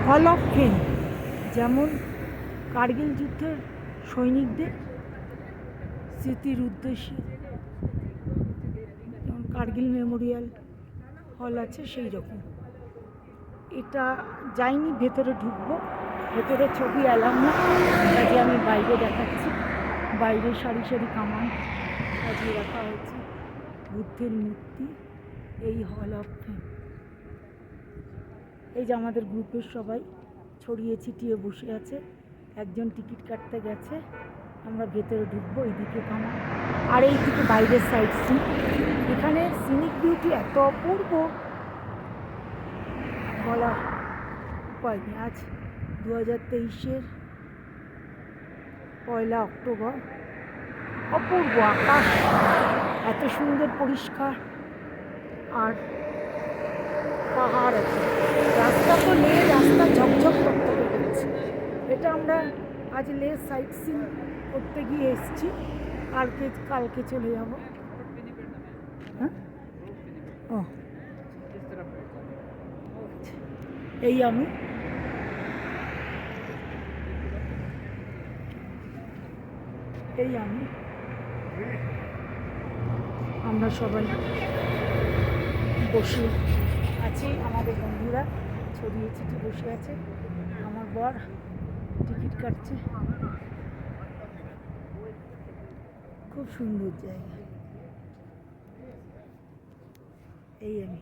Hall of fame, যেমন কার্গিল যুদ্ধের সৈনিকদের স্মৃতির উদ্দেশ্যে যেমন কার্গিল মেমোরিয়াল হল আছে, সেই রকম এটা। যাইনি, ভেতরে ঢুকবো, ভেতরে ছবি এলাম না, কাজে আমি বাইরে দেখাচ্ছি। বাইরে সারি সারি কামান সাজিয়ে রাখা হয়েছে, বুদ্ধের মূর্তি। এই হল অফ ফেম। এই যে আমাদের গ্রুপের সবাই ছড়িয়ে ছিটিয়ে বসে আছে, একজন টিকিট কাটতে গেছে, আমরা ভেতরে ঢুকবো। এইদিকে কামান, আর এইদিকে বাইরের সাইড সিন। এখানে সিনিক বিউটি এত অপূর্ব, বলার উপায় নেই। আজ 2023-এর 1 অক্টোবর। অপূর্ব আকাশ, এত সুন্দর পরিষ্কার, আর পাহাড় আছে। রাস্তা তো লে, রাস্তা ঝকঝক করতে হচ্ছে। এটা আমরা আজ লে সাইট সিন করতে গিয়ে এসেছি, কালকে চলে যাব। হ্যাঁ, ও এই আমরা সবাই বসে আছি, আমাদের বন্ধুরা ছড়িয়ে ছিটিয়ে বসে আছে। আমার বর টিকিট কাটছে। খুব সুন্দর জায়গা। এই আমি